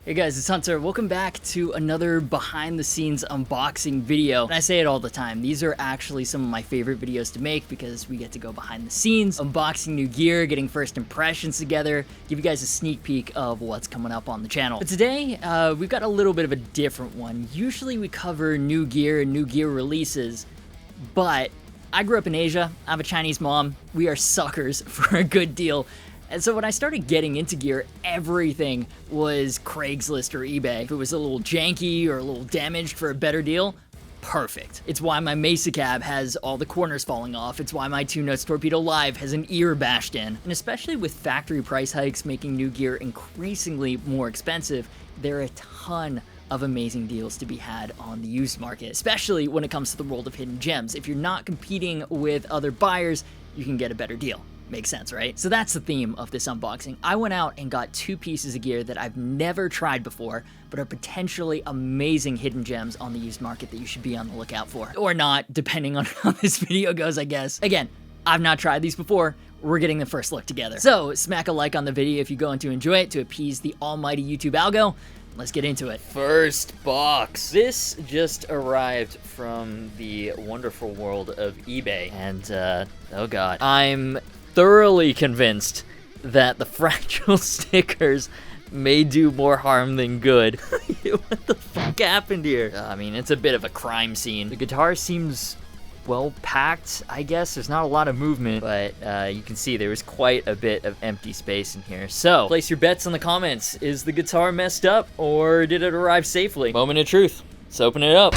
Hey guys, it's Hunter. Welcome back to another behind the scenes unboxing video. And I say it all the time, these are actually some of my favorite videos to make because we get to go behind the scenes, unboxing new gear, getting first impressions together, give you guys a sneak peek of what's coming up on the channel. But today, we've got a little bit of a different one. Usually we cover new gear and new gear releases, but I grew up in Asia, I have a Chinese mom, we are suckers for a good deal. And so when I started getting into gear, everything was Craigslist or eBay. If it was a little janky or a little damaged for a better deal, perfect. It's why my Mesa cab has all the corners falling off. It's why my 2 Nuts Torpedo Live has an ear bashed in. And especially with factory price hikes making new gear increasingly more expensive, there are a ton of amazing deals to be had on the used market, especially when it comes to the world of hidden gems. If you're not competing with other buyers, you can get a better deal. Makes sense, right? So that's the theme of this unboxing. I went out and got 2 pieces of gear that I've never tried before, but are potentially amazing hidden gems on the used market that you should be on the lookout for. Or not, depending on how this video goes, I guess. Again, I've not tried these before. We're getting the first look together. So smack a like on the video if you're going to enjoy it to appease the almighty YouTube algo. Let's get into it. First box. This just arrived from the wonderful world of eBay. And, oh god. I'm thoroughly convinced that the fragile stickers may do more harm than good. What the fuck happened here? I mean, it's a bit of a crime scene. The guitar seems well packed, I guess. There's not a lot of movement, but you can see there was quite a bit of empty space in here. So, place your bets in the comments. Is the guitar messed up, or did it arrive safely? Moment of truth. Let's open it up.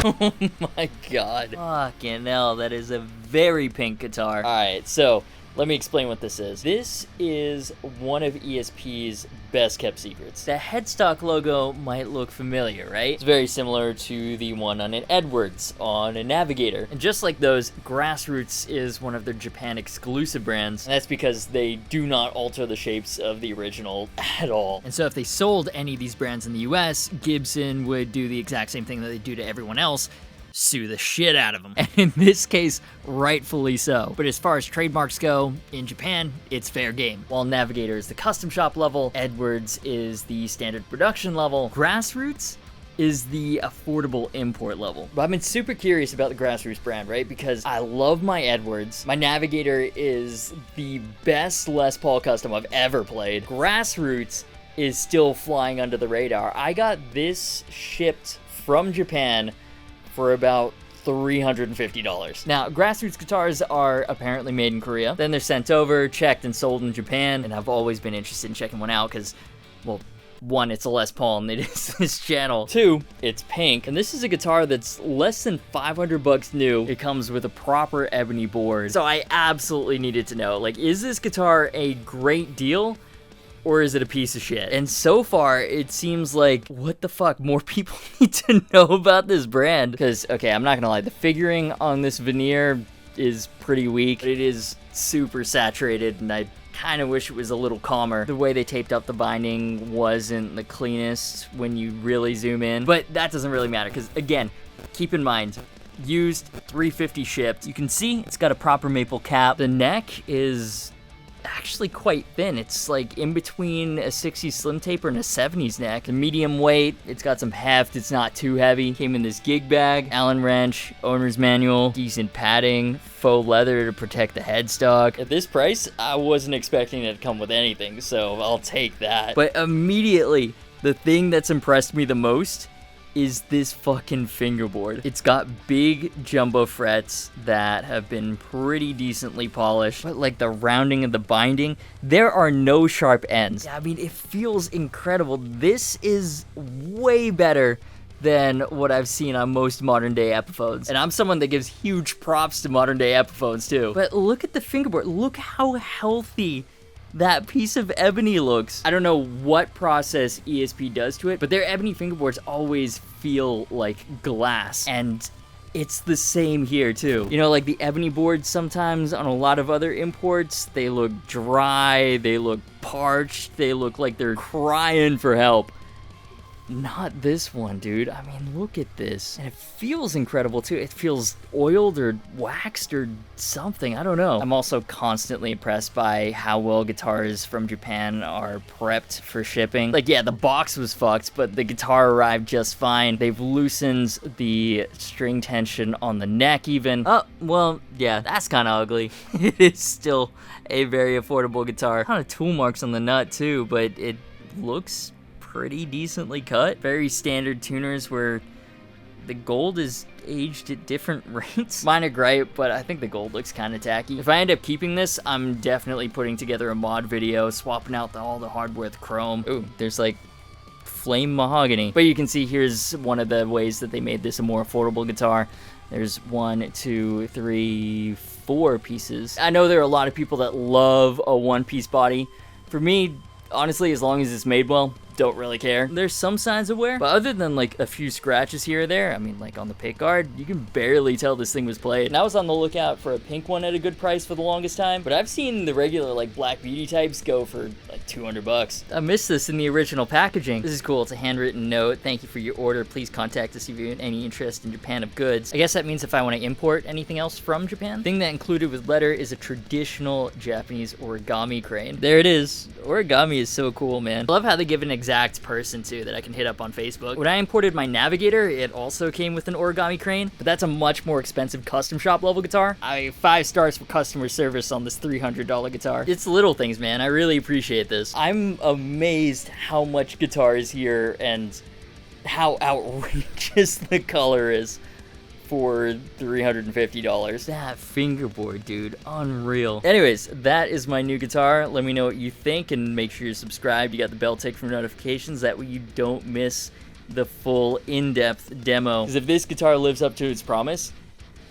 Oh my god. Fucking hell, that is a very pink guitar. Alright, so let me explain what this is. This is one of ESP'S best kept secrets. The headstock logo might look familiar, right? It's very similar to the one on an Edwards on a Navigator. And just like those, Grassroots is one of their Japan exclusive brands. And that's because they do not alter the shapes of the original at all. And so if they sold any of these brands in the US, Gibson would do the exact same thing that they do to everyone else. Sue the shit out of them. And in this case, rightfully so. But as far as trademarks go, in Japan, it's fair game. While Navigator is the custom shop level, Edwards is the standard production level, Grassroots is the affordable import level. But I've been super curious about the Grassroots brand, right? Because I love my Edwards. My Navigator is the best Les Paul custom I've ever played. Grassroots is still flying under the radar. I got this shipped from Japan for about $350. Now, Grassroots guitars are apparently made in Korea. Then they're sent over, checked, and sold in Japan. And I've always been interested in checking one out because, well, 1, it's a Les Paul and it is this channel. 2, it's pink. And this is a guitar that's less than $500 new. It comes with a proper ebony board. So I absolutely needed to know, like, is this guitar a great deal? Or is it a piece of shit? And so far, it seems like, what the fuck, more people need to know about this brand. Because, okay, I'm not gonna lie, the figuring on this veneer is pretty weak. It is super saturated, and I kind of wish it was a little calmer. The way they taped up the binding wasn't the cleanest when you really zoom in. But that doesn't really matter, because, again, keep in mind, used, $350 shipped. You can see it's got a proper maple cap. The neck is actually quite thin. It's like in between a 60s slim taper and a 70s neck. The medium weight, it's got some heft, it's not too heavy. Came in this gig bag, Allen wrench, owner's manual, decent padding, faux leather to protect the headstock. At this price, I wasn't expecting it to come with anything, so I'll take that. But immediately, the thing that's impressed me the most is this fucking fingerboard. It's got big jumbo frets that have been pretty decently polished, but like the rounding of the binding, there are no sharp ends. I mean, it feels incredible. This is way better than what I've seen on most modern day Epiphones. And I'm someone that gives huge props to modern day Epiphones too. But look at the fingerboard. Look how healthy that piece of ebony looks. I don't know what process ESP does to it, but their ebony fingerboards always feel like glass, and it's the same here too. You know, like the ebony boards sometimes on a lot of other imports, they look dry, they look parched, they look like they're crying for help. Not this one, dude. I mean, look at this. And it feels incredible, too. It feels oiled or waxed or something. I don't know. I'm also constantly impressed by how well guitars from Japan are prepped for shipping. Like, yeah, the box was fucked, but the guitar arrived just fine. They've loosened the string tension on the neck, even. Oh, well, yeah, that's kind of ugly. It is still a very affordable guitar. Kind of tool marks on the nut, too, but it looks pretty decently cut. Very standard tuners where the gold is aged at different rates. Minor gripe, but I think the gold looks kind of tacky. If I end up keeping this, I'm definitely putting together a mod video, swapping out all the hardware with chrome. Ooh, there's like flame mahogany. But you can see here's one of the ways that they made this a more affordable guitar. There's 1, 2, 3, 4 pieces. I know there are a lot of people that love a one-piece body. For me, honestly, as long as it's made well, don't really care. There's some signs of wear, but other than like a few scratches here or there, I mean, like on the pick guard, you can barely tell this thing was played. And I was on the lookout for a pink one at a good price for the longest time, but I've seen the regular like Black Beauty types go for like 200 bucks. I missed this in the original packaging. This is cool. It's a handwritten note. Thank you for your order. Please contact us if you have any interest in Japan of goods. I guess that means if I want to import anything else from Japan. The thing that included with letter is a traditional Japanese origami crane. There it is. Origami is so cool, man. I love how they give an exact person too that I can hit up on Facebook. When I imported my Navigator, it also came with an origami crane, but that's a much more expensive custom shop level guitar. 5 stars for customer service on this $300 guitar. It's little things, man. I really appreciate this. I'm amazed how much guitar is here and how outrageous the color is for $350. That fingerboard, dude, unreal. Anyways, that is my new guitar. Let me know what you think and make sure you're subscribed. You got the bell tick for notifications. That way you don't miss the full in-depth demo. Because if this guitar lives up to its promise,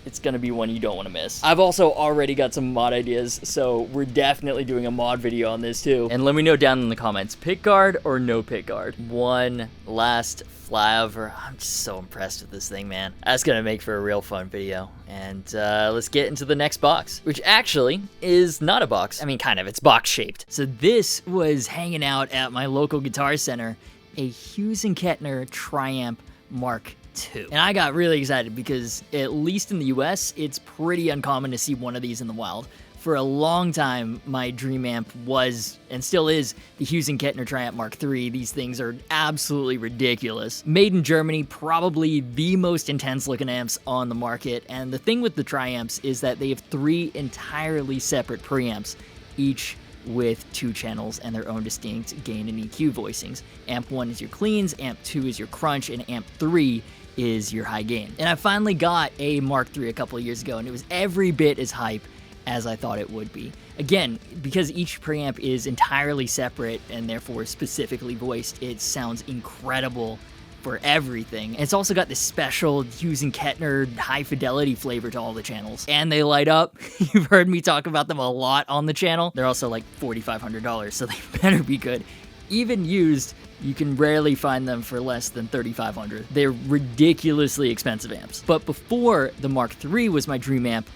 it's gonna be one you don't want to miss. I've also already got some mod ideas, so we're definitely doing a mod video on this too. And let me know down in the comments, pick guard or no pick guard. One last flyover. I'm just so impressed with this thing, man. That's gonna make for a real fun video. And let's get into the next box, which actually is not a box. I mean, kind of, it's box shaped. So this was hanging out at my local guitar center, a Hughes and Kettner Triamp Mark II. And I got really excited because, at least in the US, it's pretty uncommon to see one of these in the wild. For a long time, my dream amp was, and still is, the Hughes and Kettner Triamp Mark III. These things are absolutely ridiculous. Made in Germany, probably the most intense looking amps on the market. And the thing with the Triamps is that they have 3 entirely separate preamps, each with 2 channels and their own distinct gain and EQ voicings. Amp 1 is your cleans, Amp 2 is your crunch, and Amp 3 is your high gain. And I finally got a Mark III a couple of years ago, and it was every bit as hype as I thought it would be. Again, because each preamp is entirely separate and therefore specifically voiced, it sounds incredible for everything. And it's also got this special Hughes and Kettner high fidelity flavor to all the channels. And they light up. You've heard me talk about them a lot on the channel. They're also like $4,500, so they better be good. Even used, you can rarely find them for less than $3,500. They're ridiculously expensive amps. But before the Mark III was my dream amp,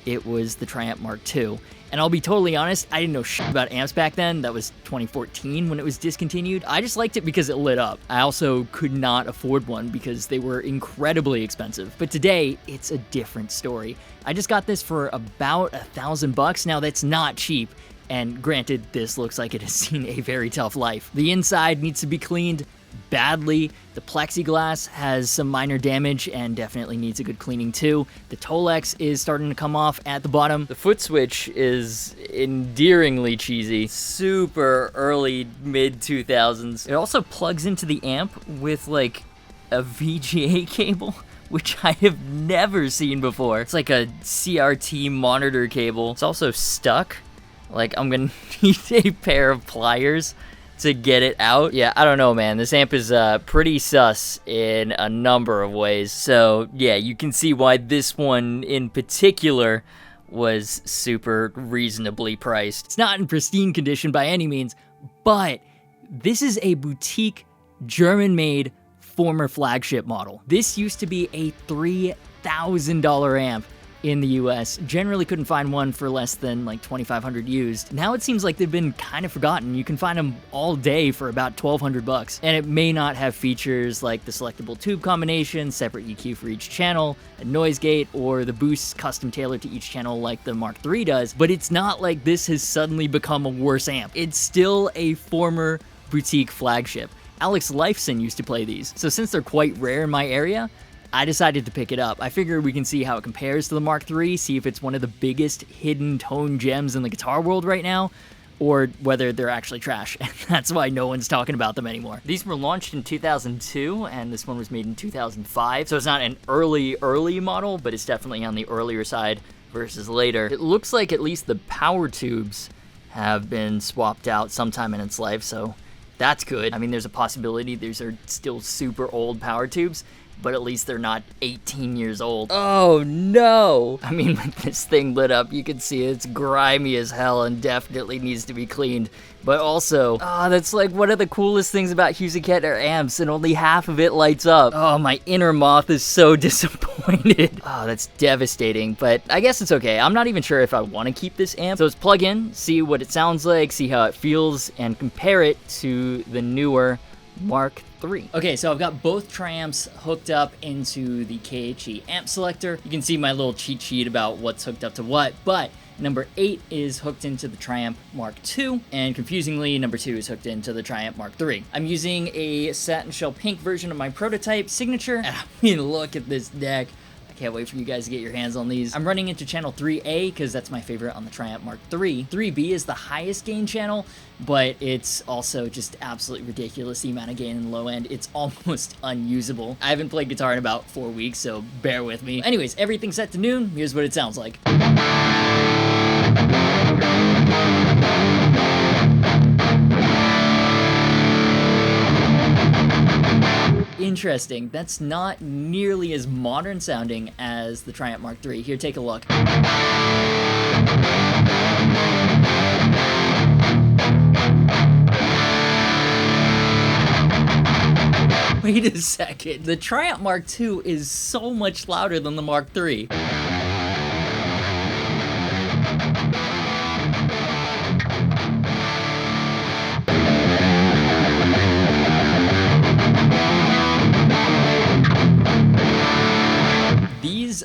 it was the Triamp Mark II. And I'll be totally honest, I didn't know shit about amps back then. That was 2014 when it was discontinued. I just liked it because it lit up. I also could not afford one because they were incredibly expensive. But today, it's a different story. I just got this for about $1,000 bucks. Now that's not cheap. And granted, this looks like it has seen a very tough life. The inside needs to be cleaned badly. The plexiglass has some minor damage and definitely needs a good cleaning too. The Tolex is starting to come off at the bottom. The foot switch is endearingly cheesy. Super early mid 2000s. It also plugs into the amp with like a VGA cable, which I have never seen before. It's like a CRT monitor cable. It's also stuck. Like, I'm gonna need a pair of pliers to get it out. Yeah, I don't know, man. This amp is pretty sus in a number of ways. So, yeah, you can see why this one in particular was super reasonably priced. It's not in pristine condition by any means, but this is a boutique, German-made, former flagship model. This used to be a $3,000 amp in the US. Generally couldn't find one for less than like 2,500 used. Now it seems like they've been kind of forgotten. You can find them all day for about 1,200 bucks. And it may not have features like the selectable tube combination, separate EQ for each channel, a noise gate, or the boosts custom tailored to each channel like the Mark III does, but it's not like this has suddenly become a worse amp. It's still a former boutique flagship. Alex Lifeson used to play these, so since they're quite rare in my area, I decided to pick it up. I figured we can see how it compares to the Mark III, see if it's one of the biggest hidden tone gems in the guitar world right now, or whether they're actually trash, and that's why no one's talking about them anymore. These were launched in 2002, and this one was made in 2005, so it's not an early model, but it's definitely on the earlier side versus later. It looks like at least the power tubes have been swapped out sometime in its life, so that's good. I mean, there's a possibility these are still super old power tubes, but at least they're not 18 years old. Oh no! I mean, with this thing lit up, you can see it's grimy as hell and definitely needs to be cleaned. But also, that's like one of the coolest things about Hughes and Kettner amps, and only half of it lights up. Oh, my inner moth is so disappointed. Oh, that's devastating, but I guess it's okay. I'm not even sure if I want to keep this amp. So let's plug in, see what it sounds like, see how it feels, and compare it to the newer Mark III. Okay, so I've got both Triamps hooked up into the KHE amp selector. You can see my little cheat sheet about what's hooked up to what, but number 8 is hooked into the Triamp Mark II, and confusingly, number 2 is hooked into the Triamp Mark III. I'm using a satin shell pink version of my prototype signature, and I mean, look at this neck. Can't wait for you guys to get your hands on these. I'm running into channel 3A because that's my favorite on the Triamp Mark III. 3B is the highest gain channel, but it's also just absolutely ridiculous, the amount of gain in the low end. It's almost unusable. I haven't played guitar in about 4 weeks, so bear with me. Anyways, everything's set to noon. Here's what it sounds like. Interesting. That's not nearly as modern sounding as the Triamp Mark III. Here, take a look. Wait a second. The Triamp Mark II is so much louder than the Mark III.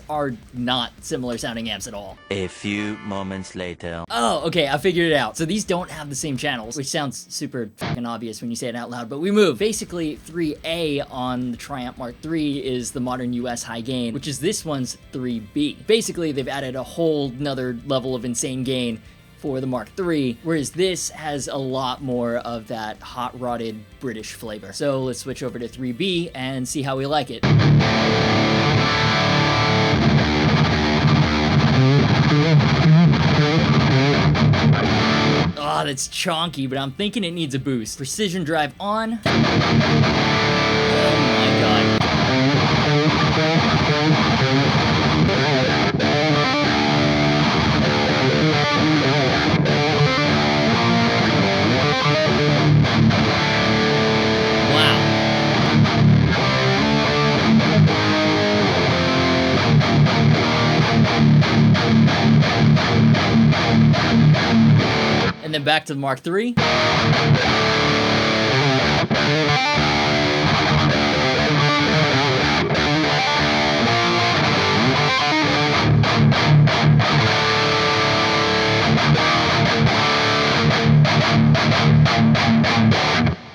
Are not similar sounding amps at all. A few moments later. Oh, okay, I figured it out. So these don't have the same channels, which sounds super fucking obvious when you say it out loud, but we move. Basically, 3A on the Triamp Mark III is the modern US high gain, which is this one's 3B. Basically, they've added a whole nother level of insane gain for the Mark III, whereas this has a lot more of that hot-rodded British flavor. So let's switch over to 3B and see how we like it. Oh, that's chonky, but I'm thinking it needs a boost. Precision drive on. Oh my god. And then back to the Mark III.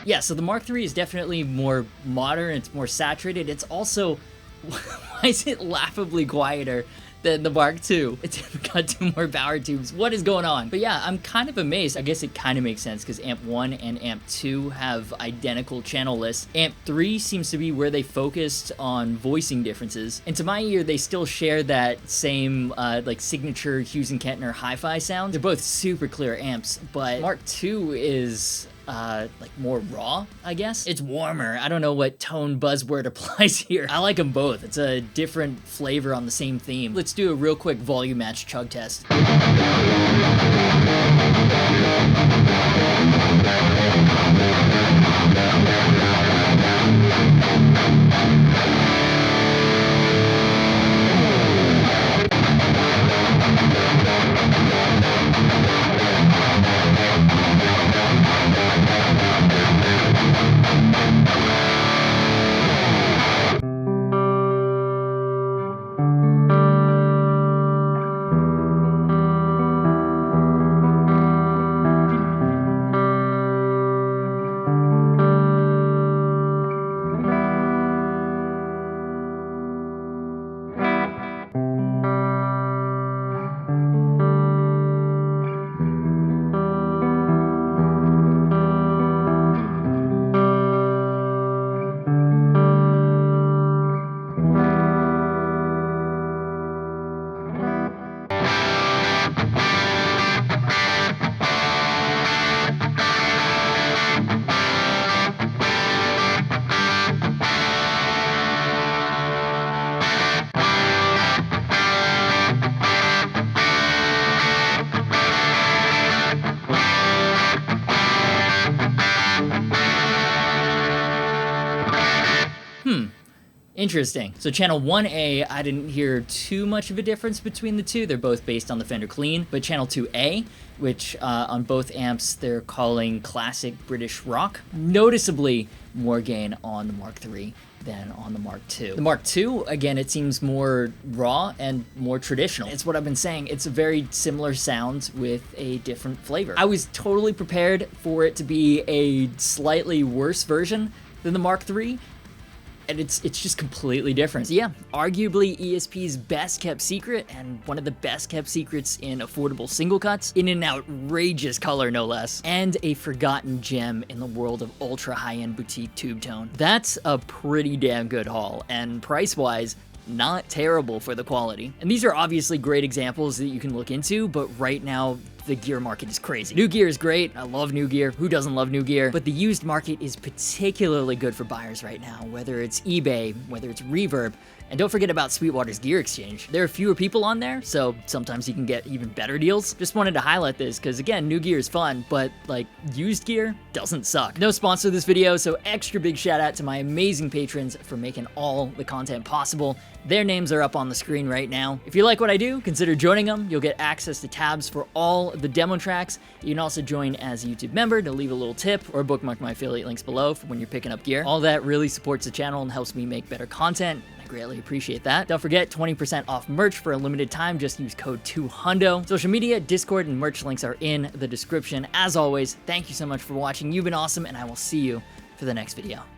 Yeah, so the Mark III is definitely more modern, it's more saturated. It's also, why is it laughably quieter than the Mark II? It's got 2 more power tubes. What is going on? But yeah, I'm kind of amazed. I guess it kind of makes sense because Amp 1 and Amp 2 have identical channel lists. Amp 3 seems to be where they focused on voicing differences. And to my ear, they still share that same like signature Hughes and Kettner hi-fi sound. They're both super clear amps, but Mark II is like more raw, I guess. It's warmer. I don't know what tone buzzword applies here. I like them both. It's a different flavor on the same theme. Let's do a real quick volume match chug test. Interesting. So channel 1A, I didn't hear too much of a difference between the two. They're both based on the Fender Clean. But channel 2A, which on both amps they're calling classic British rock, noticeably more gain on the Mark III than on the Mark II. The Mark II, again, it seems more raw and more traditional. It's what I've been saying. It's a very similar sound with a different flavor. I was totally prepared for it to be a slightly worse version than the Mark III, and it's just completely different. So yeah, arguably ESP's best kept secret, and one of the best kept secrets in affordable single cuts, in an outrageous color no less, and a forgotten gem in the world of ultra high-end boutique tube tone. That's a pretty damn good haul, and price-wise, not terrible for the quality. And these are obviously great examples that you can look into, but right now, the gear market is crazy. New gear is great. I love new gear. Who doesn't love new gear? But the used market is particularly good for buyers right now, whether it's eBay, whether it's Reverb, and don't forget about Sweetwater's Gear Exchange. There are fewer people on there, so sometimes you can get even better deals. Just wanted to highlight this because, again, new gear is fun, but like used gear doesn't suck. No sponsor of this video, so extra big shout out to my amazing patrons for making all the content possible. Their names are up on the screen right now. If you like what I do, consider joining them. You'll get access to tabs for all the demo tracks. You can also join as a YouTube member to leave a little tip or bookmark my affiliate links below for when you're picking up gear. All that really supports the channel and helps me make better content. I greatly appreciate that. Don't forget, 20% off merch for a limited time. Just use code 2HUNDO. Social media, Discord, and merch links are in the description. As always, thank you so much for watching. You've been awesome, and I will see you for the next video.